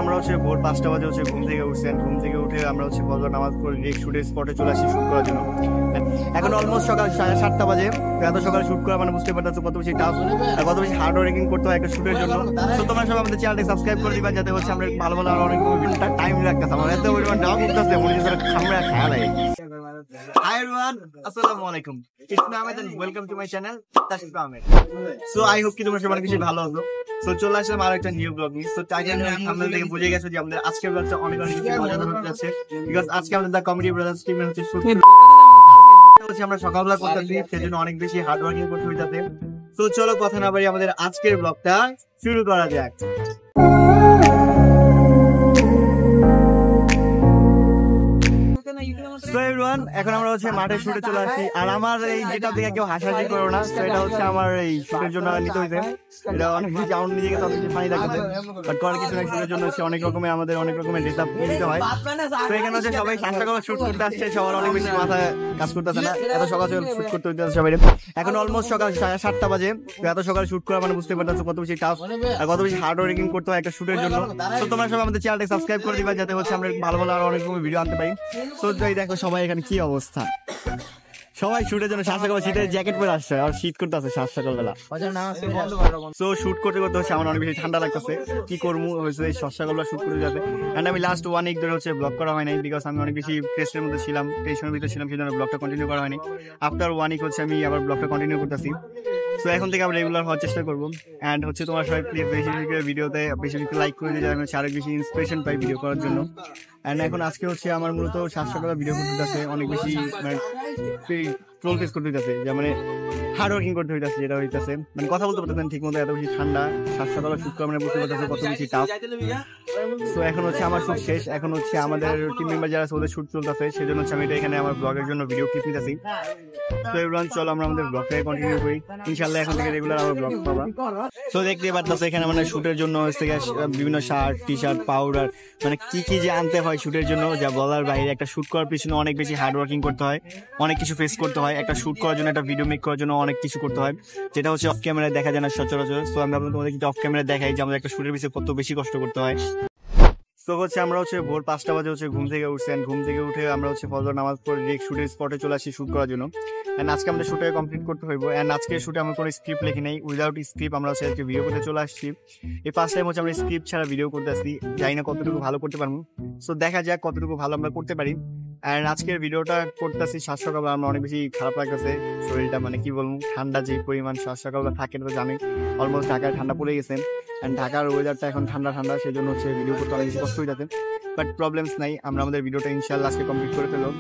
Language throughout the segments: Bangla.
আমরা ভোর 5টা বাজে ঘুম থেকে উঠছি। ঘুম থেকে উঠে আমরা ফজর নামাজ পড়ে ডিরেক্ট শুটের স্পটে চলে আসি শুট করার জন্য। এখন অলমোস্ট সকাল 7:30 বাজে। এত সকালে শুট করা মানে বুঝতে পারতেছো কত বেশি টাফ আর কত বেশি হার্ড ওয়ার্কিং করতে হয় একটা শুটের জন্য। তো তোমরা সবাই আমাদের চ্যানেলটি সাবস্ক্রাইব করে দিবা যাতে আমরা ভালো ভালো আর অনেক টাইম লাগতেছে। আমার এত পরিমাণ ডাউন করতেছে মনে হচ্ছে খামড়া খাওয়া লাগে। Hi everyone, আসসালামু আলাইকুম। It's me Ahmed and welcome to my channel Tashif Ahmed. So I hope কি তোমরা সবাই কিছু ভালো হবে। So চলে আসলাম আর একটা নিউ ব্লগ নিয়ে। So টাইটেল সামনে থেকে বুঝে গেছো যে আমাদের আজকের ব্লগটা অনেক মজাদার হতে যাচ্ছে। বিকজ আজকে আমাদের দা কমেডি ব্রাদার্স টিম শুট আমরা সকালবেলা করতেছি, সেজন্য অনেক বেশি হার্ড ওয়ার্কিং করতে হইতাছে। তো চলো কথা না বাড়ি আমাদের আজকের ব্লগটা শুরু করা যাক। এখন আমরা মাঠে শুটে চলে আসছি। আর আমার এই যেটা দেখে কেউ হাসাহাসি করো না, এটা আমার এই শুটের জন্য নিতে হয়েছে। এটা অনেক বেশি আমার নিজেকে তো বেশি ফানি লাগছে, বাট করার কিছু না, শুটের জন্য অনেক রকমের আমাদের অনেক রকমের ড্রেস আপ নিতে হয়। তো এখানে সবাই 7টা করে শুট করতে আসছে, সবার অনেক বেশি মাথায় কাজ করতেছে না, এত সকাল শুট করতে হইতে সবাই। এখন অলমোস্ট সকাল 7:30 বাজে। তো এত সকাল শুট করা মানে বুঝতে পারতেছো কত বেশি টাফ আর কত বেশি হার্ড ওয়ার্কিং করতে হয় একটা শুটের জন্য। তো তোমরা সবাই আমাদের চ্যানেলটি সাবস্ক্রাইব করে দিবা যাতে আমরা ভালো ভালো আর অনেক রকমের ভিডিও আনতে পারি। তো দেখো সবাই এখানে কি অবস্থা, সবাই শুটের জন্য 7 সকাল শীতের জ্যাকেট পরে আসছে আর শীত করতে আছে 7 সকালবেলা। তো শুট করতে করতে আমার অনেক বেশি ঠান্ডা লাগতেছে, কি করবো হয়েছে এই 7 সকালবেলা শুট করে যাবে। এন্ড আমি লাস্ট 1 উইক ধরে ব্লগ করা হয় নাই, বিকজ আমি অনেক বেশি প্রেসের মধ্যে ছিলাম, টেনশনের ভিতরে ছিলাম, সেই জন্য ব্লগটা কন্টিনিউ করা হয়নি। আফটার 1 উইক আমি আবার ব্লগটা কন্টিনিউ করতেছি। তো এখন থেকে আমরা রেগুলার হওয়ার চেষ্টা করবো। অ্যান্ড তোমার সবাই প্লিজ বেশি ভিডিওতে বেশি লাইক করে দিয়ে আমি আরো বেশি ইন্সপিরেশন পাই ভিডিও করার জন্য। অ্যান্ড এখন আজকে আমার মূলত 7 সকালে ভিডিও করতে আছে, অনেক বেশি ট্রোল ফেস করতে হইতেছে, যে মানে হার্ড ওয়ার্কিং করতে হইতেছে, যেটা হইতেছে মানে কথা বলতে পারতেছেন ঠিক মতো, এত বেশি ঠান্ডা 7 সকালে শুট করা মানে বুঝতে পারতেছে কত বেশি টাফ। তো এখন আমার শুট শেষ, এখন আমাদের টিম মেম্বার যারা আছে ওদের শুট চলতেছে, সেই জন্য আমি এটা এখানে আমার ব্লগের জন্য ভিডিও ক্লিপ নিতেছি। তো এভরিওয়ান চলো আমরা আমাদের ব্লগটাকে কন্টিনিউ করি, ইনশাআল্লাহ এখন থেকে রেগুলার আমার ব্লগ পাবা। তো দেখতে পারতেছো এখানে মানে শুটের জন্য বিভিন্ন শার্ট, টি শার্ট, পাউডার, মানে কি কি যে আনতে হয় শুটের জন্য যা বলার বাইরে। একটা শুট করার পিছনে অনেক বেশি হার্ড ওয়ার্কিং করতে হয়, অনেক কিছু ফেস করতে হয়। একটা শুট করার জন্য, একটা ভিডিও মেক করার জন্য অনেক কিছু করতে হয়, যেটা অফ ক্যামেরায় দেখা যায় না সচরাচর। তো আমরা তোমাদের কিন্তু অফ ক্যামেরায় দেখাই যে আমাদের একটা শুটের পিছনে কত বেশি কষ্ট করতে হয়। তো আমরা ভোর 5টা বাজে ঘুম থেকে উঠছি। ঘুম থেকে উঠে আমরা ফজর নামাজ পড়ে ডিরেক্ট শুটের স্পটে চলে আসি শুট করার জন্য। এন্ড আজকে আমাদের শুটে কমপ্লিট করতে হইব। এন্ড আজকে শুটে আমরা কোনো স্ক্রিপ্ট লিখি নাই, উইদাউট স্ক্রিপ্ট আমরা আজকে ভিডিও করতে চলে আসছি। এই ফার্স্ট টাইম আমরা স্ক্রিপ্ট ছাড়া ভিডিও করতে আসছি, জানি না কতটুকু ভালো করতে পারবো। সো দেখা যাক কতটুকু ভালো আমরা করতে পারি। এন্ড আজকের ভিডিওটা করতেছি 7 সকালবেলা, আমরা অনেক বেশি খারাপ লাগতেছে শরীরটা, মানে কি বলবো, ঠান্ডা যে পরিমাণ 7 সকালবেলা থাকে তো জানি, অলমোস্ট ঢাকায় ঠান্ডা পড়ে গেছে। এন্ড ঢাকার ওয়েদারটা এখন ঠান্ডা ঠান্ডা, সেই জন্য ভিডিও করতে অনেক বেশি কষ্ট হয়ে যাচ্ছে। বাট প্রবলেমস নাই, আমরা আমাদের ভিডিওটা ইনশাআল্লাহ আজকে কমপ্লিট করে ফেলব।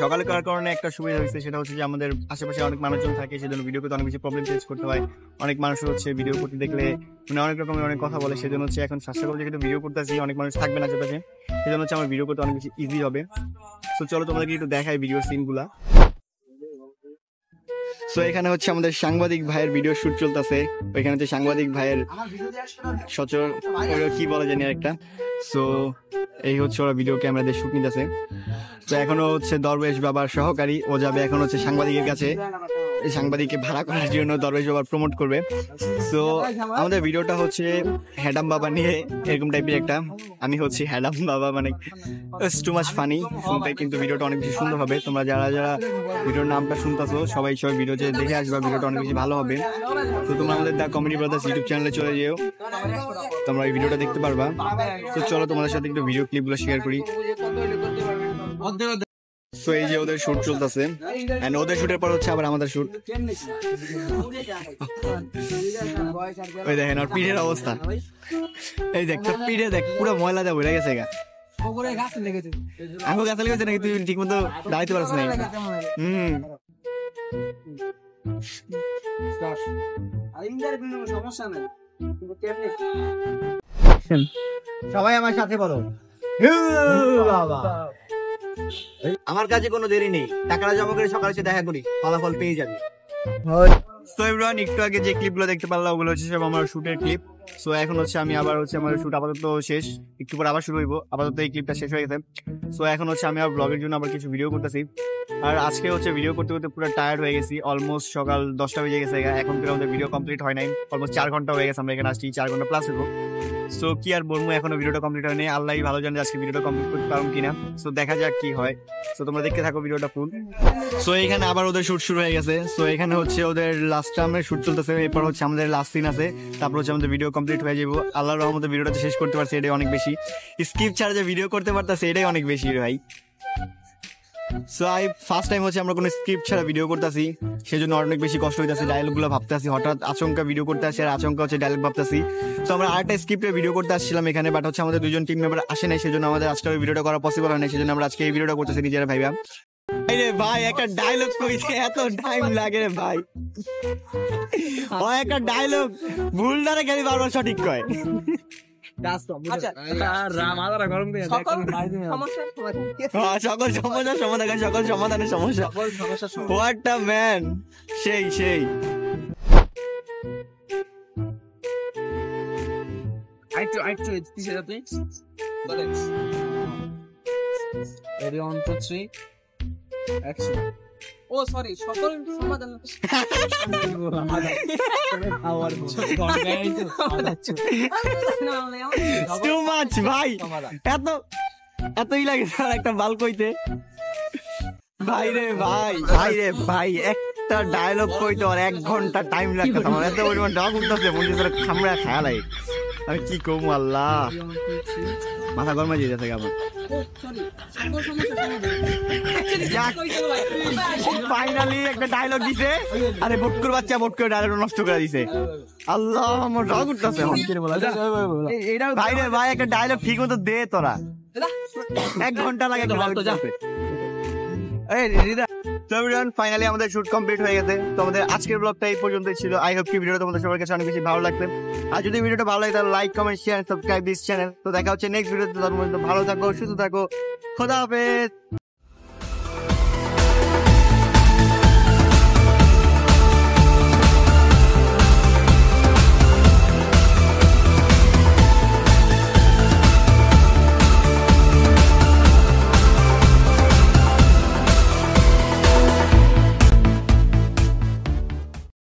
সকালে করার কারণে একটা সুবিধা হয়েছে, সেটা যে আমাদের আশেপাশে অনেক মানুষজন থাকে, সেজন্য ভিডিও করতে অনেক বেশি প্রবলেম ফেস করতে হয়। অনেক মানুষ ভিডিও করতে দেখলে মানে অনেক রকমের অনেক কথা বলে, সেজন্য এখন 7 সকালে যেহেতু ভিডিও করতেছি অনেক মানুষ থাকবে না আশেপাশে, সেজন্য আমার ভিডিও করতে অনেক বেশি ইজি হবে। তো চলো তোমাদেরকে একটু দেখাই ভিডিও সিনগুলা। সো এখানে আমাদের সাংবাদিক ভাইয়ের ভিডিও শুট চলতেছে। ওইখানে সাংবাদিক ভাইয়ের সচর কি বলা জানি একটা। সো এই ওরা ভিডিও ক্যামেরা দিয়ে শুট নিতেছে। তো এখনো দরবেশ বাবার সহকারী, ও যাবে এখন সাংবাদিকের কাছে, সাংবাদিককে ভাড়া করার জন্য দরবেশ বাবার প্রমোট করবে। তো আমাদের ভিডিওটা হ্যাডাম বাবা নিয়ে, এরকম টাইপের একটা। আমি হ্যাডাম বাবা, মানে টু মাচ ফানি শুনতে, কিন্তু ভিডিওটা অনেক বেশি সুন্দর হবে। তোমরা যারা যারা ভিডিওর নামটা শুনতেছো সবাই ভিডিও দেখে আসবা, ভিডিওটা অনেক বেশি ভালো হবে। তো তোমরা আমাদের দা কমেডি ব্রাদার্স ইউটিউব চ্যানেলে চলে যেও, তোমরা এই ভিডিওটা দেখতে পারবা। তো চলো তোমাদের সাথে একটু ভিডিও ক্লিপগুলো শেয়ার করি। সো এই যে ওদের শুট চলতেছে, এন্ড ওদের শুটের পর আবার আমাদের শুট। ওই দেখেন ওর পিঠের অবস্থা, এই দেখ তোর পিঠে দেখ, পুরো ময়লা যা ভরে গেছে গা। আমি গাছে লেগেছে নাকি, তুই ঠিক মতো দাঁড়াইতে পারছ না? সবাই আমার সাথে বলো, আমার কাছে কোনো দেরি নেই, টাকাটা জমা করে সকালে এসে দেখা করি, ফলাফল পেয়ে যাবে। তো এভরিওয়ান, একটু আগে যে ক্লিপগুলো দেখতে পারলাম ওগুলো সব আমার শুটের ক্লিপ। সো এখন আমি আবার আমার শুট আপাতত শেষ, একটু পর আবার শুরু হইব। আপাতত এই ক্লিপটা শেষ হয়ে গেছে। সো এখন আমি আবার ব্লগের জন্য আবার কিছু ভিডিও করতেছি। আর আজকে ভিডিও করতে করতে পুরো টায়ার্ড হয়ে গেছি, অলমোস্ট সকাল 10টা বেজে গেছে, এখন আমাদের ভিডিও কমপ্লিট হয় নাই, অলমোস্ট 4 ঘন্টা হয়ে গেছে আমরা এখানে আসছি, 4 ঘন্টা প্লাস হইব। সো কি আর বলবো, এখনো ভিডিওটা কমপ্লিট হয়নি, আল্লাহই ভালো জানে আজকে ভিডিওটা কমপ্লিট করতে পারবো কিনা। সো দেখা যাক কি হয়। সো তোমরা দেখতে থাকো ভিডিওটা ফুল। সো এখানে আবার ওদের শুট শুরু হয়ে গেছে। সো এখানে হচ্ছে ওদের লাস্ট টাইমের শুট চলতেছে, এরপর হচ্ছে আমাদের লাস্ট সিন আছে, তারপর হচ্ছে আমাদের ভিডিও কমপ্লিট হয়ে যাবো। আল্লাহর রহমতে ভিডিওটা শেষ করতে পারছি, এটাই অনেক বেশি। স্কিপ ছাড়া যে ভিডিও করতে পারতেছে এটাই অনেক বেশি ভাই। সো ফার্স্ট টাইম হচ্ছে আমরা কোনো স্ক্রিপ্ট ছাড়া ভিডিও করতেছি, সেজন্য অনেক বেশি কষ্ট হইতেছে। ডায়লগুলো ভাবতেছি, হঠাৎ আচমকা ভিডিও করতে আসি, আর আচমকা হচ্ছে ডায়লগ ভাবতেছি। তো আমরা আরেকটা স্ক্রিপ্টে ভিডিও করতে আসছিলাম এখানে, বাট হচ্ছে আমাদের দুজন টিম মেম্বার আসে নাই, সেজন্য আমাদের আজকে ভিডিওটা করা পসিবল হয় না, সেজন্য আমরা আজকে এই ভিডিওটা করতেছি নিজেরা ভাইবা। রে ভাই একটা ডায়লগ কইতে এত টাইম লাগে রে ভাই, ও একটা ডায়লগ ভুল না গেলে বারবার সঠিক কয়। সকল সমস্যার সমাধান, সকল সমাধানের সমস্যা। হোয়াট আ ম্যান, সেই সেই। ও সরি, সকল সমাধান টু মাচ ভাই, এত এতই লাগে স্যার একটা বাল কইতে। ভাই রে ভাই, ভাই রে ভাই, একটা ডায়লগ কইতে আর 1 ঘন্টা টাইম লাগতেছে আমার, এত পরিমাণ ডগ উঠতেছে মনে হচ্ছে খামড়া খায়া লাগে। আমি কি কমু আল্লাহ, মাথা গরম হয়ে যেতেছে আমার। ফাইনালি একটা ডায়লগ দিছে, আরে ভটকুর বাচ্চা ভট করে ডায়লগ নষ্ট করে দিছে। আল্লাহ আমার রাগ উঠতেছে। ভাই রে ভাই, একটা ডায়লগ ঠিক মতো দে তোরা, 1 ঘন্টা লাগে। ফাইনালি আমাদের শুট কমপ্লিট হয়ে গেছে। তো আমাদের আজকের ব্লগটা এই পর্যন্তই ছিল। আই হোপ কি ভিডিওটা তোমাদের সবার কাছে অনেক বেশি ভালো লাগবে। আর যদি ভিডিওটা ভালো লাগে তাহলে like, comment, share, subscribe this channel. তো দেখা হচ্ছে নেক্সট ভিডিওতে। ভালো থাকো, সুস্থ থাকো, খোদা হাফেজ।